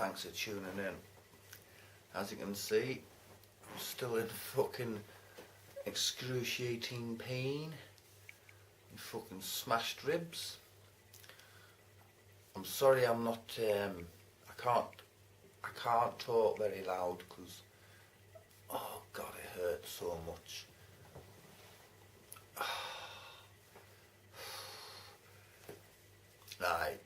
thanks for tuning in. As you can see, I'm still in fucking excruciating pain. Fucking smashed ribs. I'm sorry I'm not, I can't talk very loud because, oh God, it hurts so much. Right,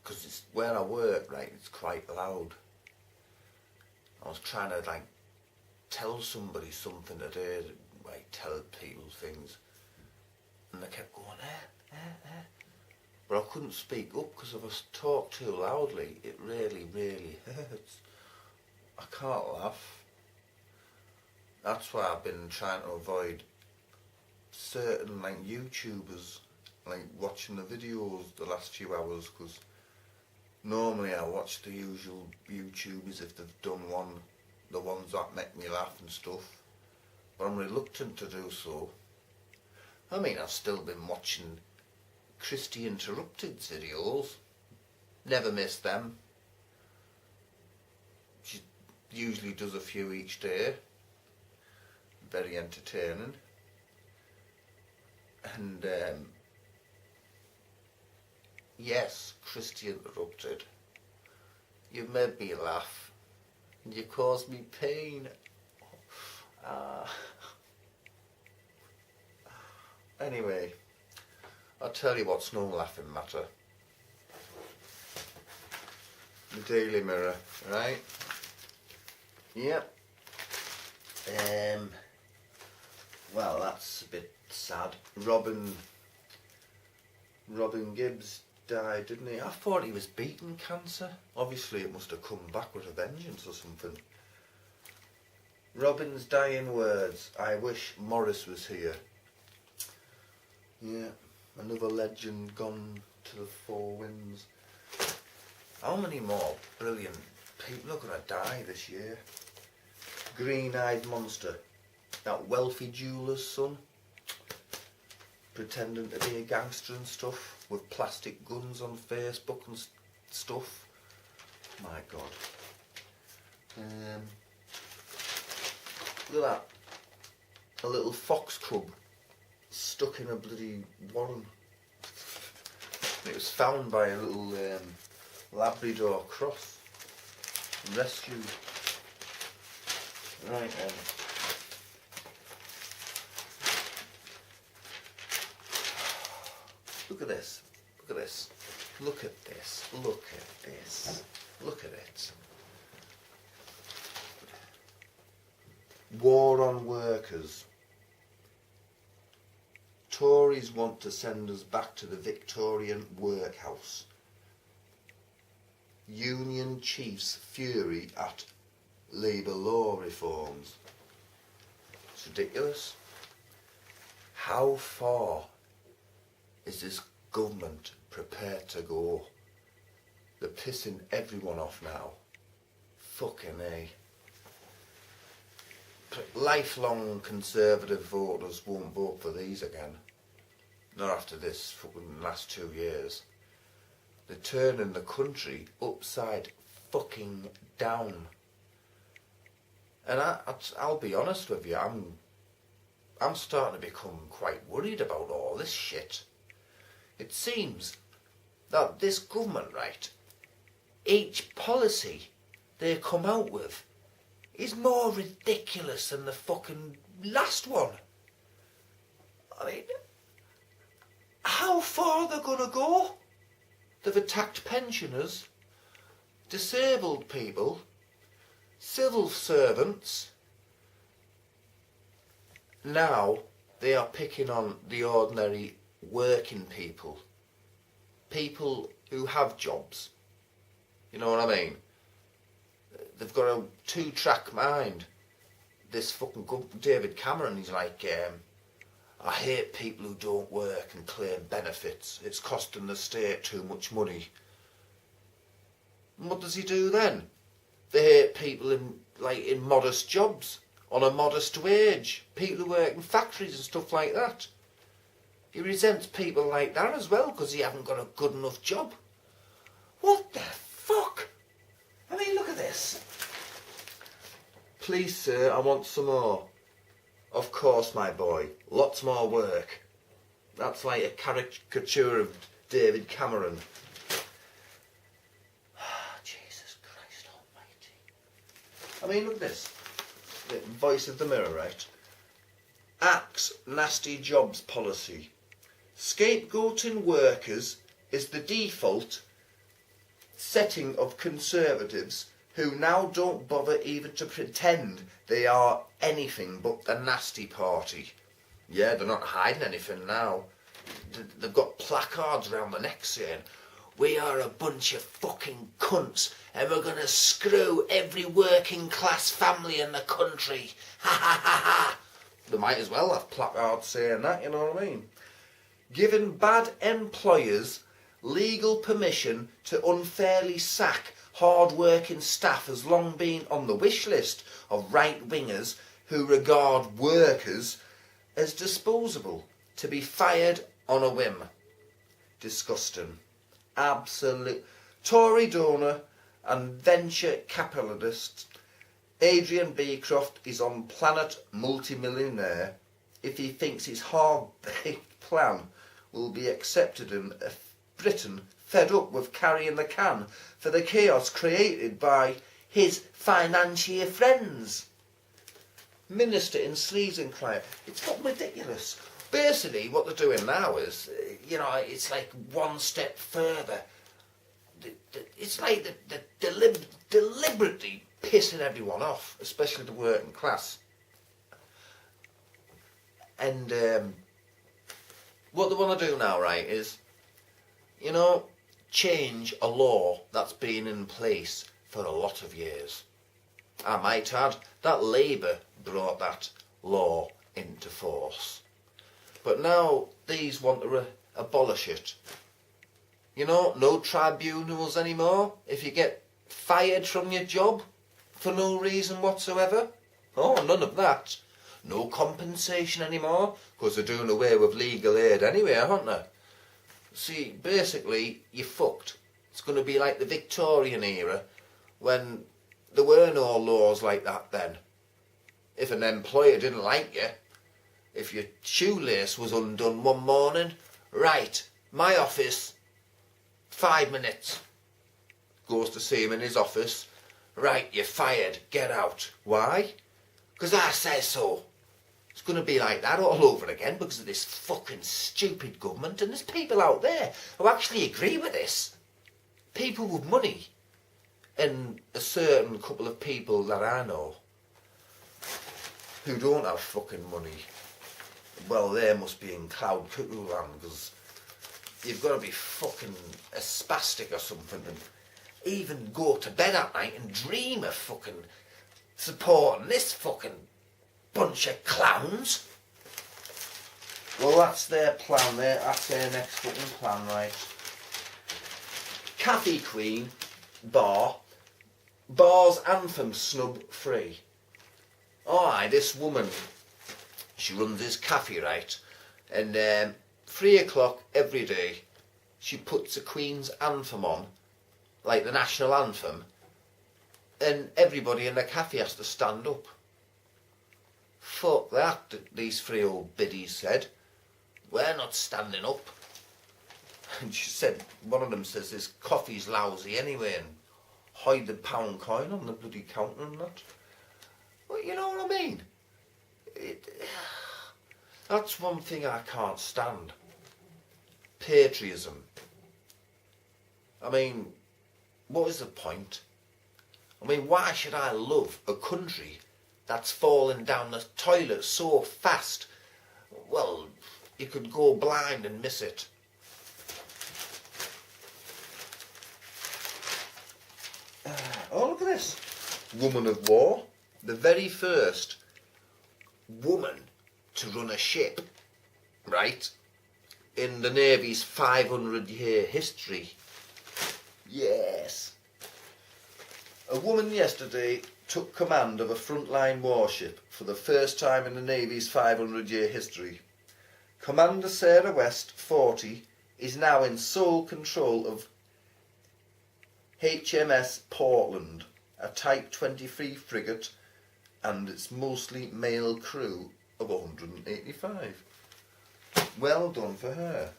because it's where I work, right, it's quite loud. I was trying to like tell somebody something today, like tell people things, and they kept going but I couldn't speak up because if I talk too loudly it really hurts. I can't laugh. That's why I've been trying to avoid certain like YouTubers, like watching the videos the last few hours, because normally I watch the usual YouTubers if they've done one, the ones that make me laugh and stuff, but I'm reluctant to do so. I mean, I've still been watching Christy Interrupted's videos, never miss them. She usually does a few each day, very entertaining. And yes, Christy Interrupted, you've made me laugh and you caused me pain. Anyway, I'll tell you what's no laughing matter. The Daily Mirror, right? Yep. Well, that's a bit sad. Robin Gibbs died, didn't he? I thought he was beating cancer. Obviously it must have come back with a vengeance or something. Robin's dying words. I wish Morris was here. Yeah, another legend gone to the four winds. How many more brilliant people are going to die this year? Green-eyed monster. That wealthy jeweller's son. Pretending to be a gangster and stuff, with plastic guns on Facebook and stuff. My God. Look at that. A little fox cub stuck in a bloody warren. It was found by a little Labrador cross. Rescued. Right then. Look at this. Look at this. Look at this. Look at this. Look at it. War on workers. Tories want to send us back to the Victorian workhouse. Union chiefs fury at Labour law reforms. It's ridiculous. How far is this government prepared to go? They're pissing everyone off now. Fucking A. Lifelong Conservative voters won't vote for these again. Not after this fucking last 2 years. They're turning the country upside fucking down. And I'll be honest with you, I'm starting to become quite worried about all this shit. It seems that this government, right, each policy they come out with is more ridiculous than the fucking last one. I mean, how far are they gonna go? They've attacked pensioners, disabled people, civil servants. Now they are picking on the ordinary working people. People who have jobs. You know what I mean? They've got a two-track mind. This fucking David Cameron, he's like, I hate people who don't work and claim benefits. It's costing the state too much money. And what does he do then? They hate people in modest jobs, on a modest wage. People who work in factories and stuff like that. He resents people like that as well because he haven't got a good enough job. What the fuck? Please, sir, I want some more. Of course, my boy. Lots more work. That's like a caricature of David Cameron. Jesus Christ almighty. I mean, look at this. The voice of the mirror, right? Axe nasty jobs policy. Scapegoating workers is the default setting of Conservatives who now don't bother even to pretend they are anything but the nasty party. Yeah, they're not hiding anything now. They've got placards around their necks saying, "We are a bunch of fucking cunts and we're going to screw every working class family in the country. Ha ha ha ha." They might as well have placards saying that, you know what I mean? Giving bad employers legal permission to unfairly sack hard-working staff has long been on the wish list of right-wingers who regard workers as disposable, to be fired on a whim. Disgusting. Absolute. Tory donor and venture capitalist Adrian Beecroft is on planet multimillionaire if he thinks his half-baked plan will be accepted in Britain, fed up with carrying the can for the chaos created by his financier friends. Minister in Sleazenclire. It's fucking ridiculous. Basically, what they're doing now is, it's like one step further. It's like they're deliberately pissing everyone off, especially the working class. And what they want to do now, right, is, change a law that's been in place for a lot of years. I might add that Labour brought that law into force. But now these want to abolish it. No tribunals anymore if you get fired from your job for no reason whatsoever. Oh, none of that. No compensation anymore, because they're doing away with legal aid anyway, aren't they? See, basically, you're fucked. It's going to be like the Victorian era, when there were no laws like that then. If an employer didn't like you, if your shoelace was undone one morning, right, my office, 5 minutes. Goes to see him in his office, right, you're fired, get out. Why? Because I say so. It's going to be like that all over again because of this fucking stupid government, and there's people out there who actually agree with this. People with money, and a certain couple of people that I know who don't have fucking money. Well, they must be in cloud cuckoo land, because you've got to be fucking a spastic or something and even go to bed at night and dream of fucking supporting this fucking bunch of clowns. Well, that's their plan there. That's their next fucking plan, right? Cafe Queen bar's anthem snub free. Aye, this woman, she runs this cafe, right? And 3 o'clock every day, she puts the Queen's anthem on, like the national anthem, and everybody in the cafe has to stand up. Fuck that, these 3 old biddies said. We're not standing up. And she said, one of them says, this coffee's lousy anyway, and hide the pound coin on the bloody counter and that. Well, you know what I mean? That's one thing I can't stand. Patriotism. I mean, what is the point? I mean, why should I love a country that's falling down the toilet so fast? Well, you could go blind and miss it. Oh, look at this. Woman of war. The very first woman to run a ship, right, in the Navy's 500-year history. Yes. A woman yesterday took command of a frontline warship for the first time in the Navy's 500-year history. Commander Sarah West, 40, is now in sole control of HMS Portland, a Type 23 frigate and it's mostly male crew of 185. Well done for her.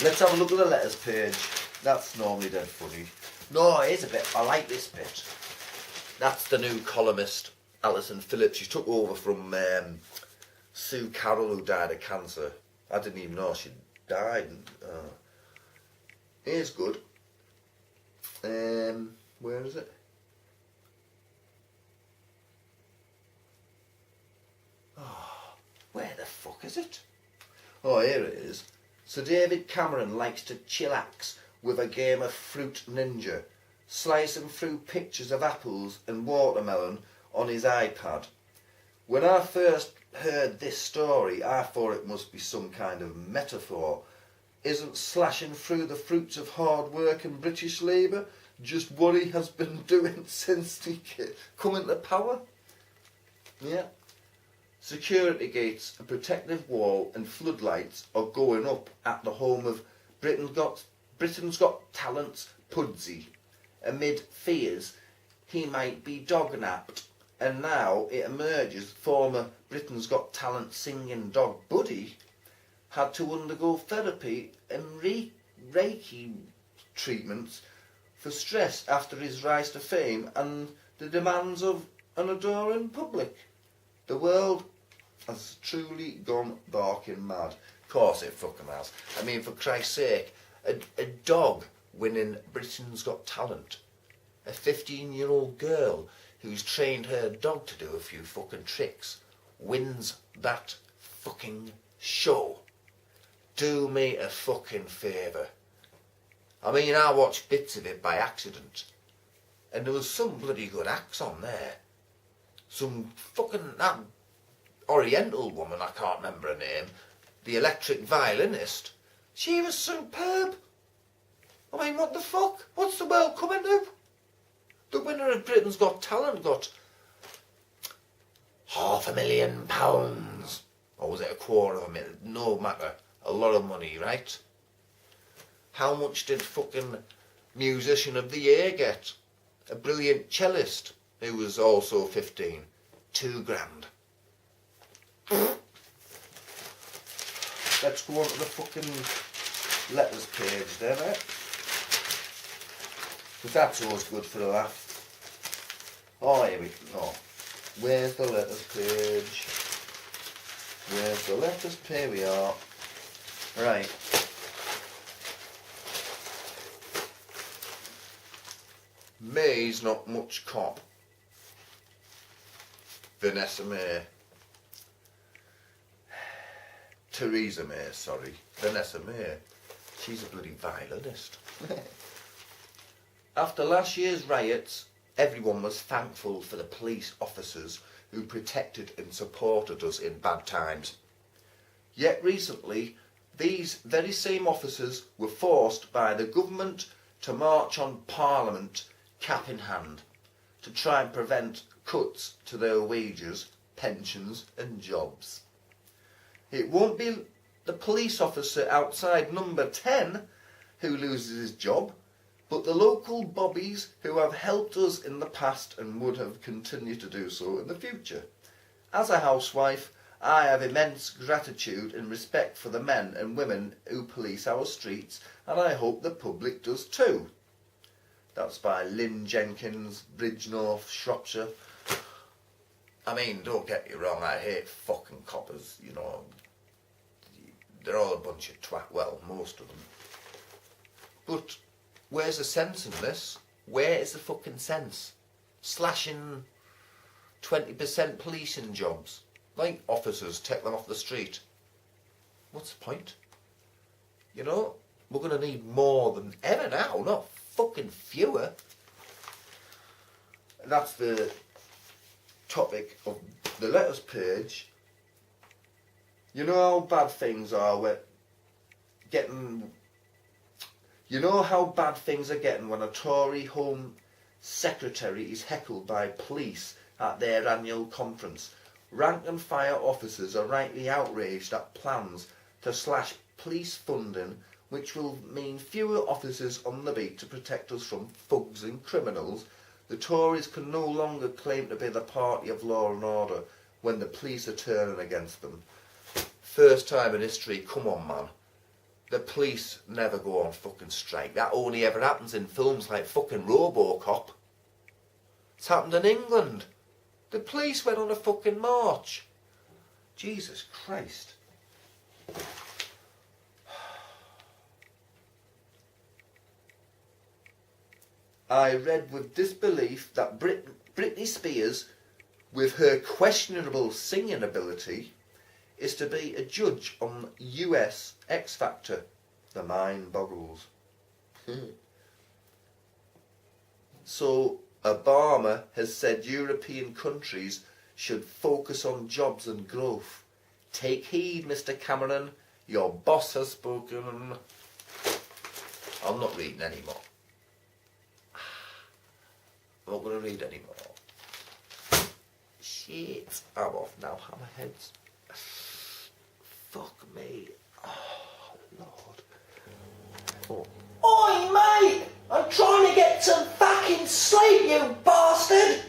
Let's have a look at the letters page. That's normally dead funny. No, it is a bit. I like this bit. That's the new columnist, Allison Phillips. She took over from Sue Carroll, who died of cancer. I didn't even know she died. It is good. Where is it? Oh, where the fuck is it? Oh, here it is. Sir David Cameron likes to chillax with a game of Fruit Ninja, slicing through pictures of apples and watermelon on his iPad. When I first heard this story, I thought it must be some kind of metaphor. Isn't slashing through the fruits of hard work and British labour just what he has been doing since he come into power? Yeah. Security gates, a protective wall and floodlights are going up at the home of Britain's Got Talent's Pudsey, amid fears he might be dog-napped. And now it emerges former Britain's Got Talent singing dog Buddy had to undergo therapy and Reiki treatments for stress after his rise to fame and the demands of an adoring public. The world has truly gone barking mad. Of course it fucking has. I mean, for Christ's sake, a dog winning Britain's Got Talent. A 15-year-old girl who's trained her dog to do a few fucking tricks wins that fucking show. Do me a fucking favour. I mean, I watched bits of it by accident, and there was some bloody good acts on there. Some fucking that Oriental woman, I can't remember her name, the electric violinist. She was superb. I mean, what the fuck? What's the world coming to? The winner of Britain's Got Talent got £500,000. Or was it £250,000? No matter. A lot of money, right? How much did fucking Musician of the Year get? A brilliant cellist who was also 15. £2,000. Let's go on to the fucking letters page then, eh? Because that's always good for a laugh. Oh, here we go. Where's the letters page? Where's the letters page? Here we are. Right. May's not much cop. Vanessa Muir. Theresa May, sorry. Vanessa Muir. She's a bloody violinist. After last year's riots, everyone was thankful for the police officers who protected and supported us in bad times. Yet recently, these very same officers were forced by the government to march on Parliament cap in hand to try and prevent cuts to their wages, pensions and jobs. It won't be the police officer outside number 10 who loses his job, but the local bobbies who have helped us in the past and would have continued to do so in the future. As a housewife, I have immense gratitude and respect for the men and women who police our streets, and I hope the public does too. That's by Lynn Jenkins, Bridgnorth, Shropshire. I mean, don't get me wrong, I hate fucking coppers, you know. They're all a bunch of twat, well, most of them. But where's the sense in this? Where is the fucking sense? Slashing 20% policing jobs. Like officers, take them off the street. What's the point? You know, we're going to need more than ever now, not fucking fewer. That's the topic of the letters page. You know how bad things are when a Tory Home Secretary is heckled by police at their annual conference. Rank and file officers are rightly outraged at plans to slash police funding, which will mean fewer officers on the beat to protect us from thugs and criminals, The Tories can no longer claim to be the party of law and order when the police are turning against them. First time in history, come on man. The police never go on fucking strike. That only ever happens in films like fucking RoboCop. It's happened in England. The police went on a fucking march. Jesus Christ. I read with disbelief that Britney Spears, with her questionable singing ability, is to be a judge on US X Factor. The mind boggles. So Obama has said European countries should focus on jobs and growth. Take heed, Mr. Cameron. Your boss has spoken. I'm not reading anymore. I'm not going to read anymore. Shit. I'm off now, hammerheads. Fuck me. Oh, Lord. Oh. Oi, mate! I'm trying to get some fucking sleep, you bastard!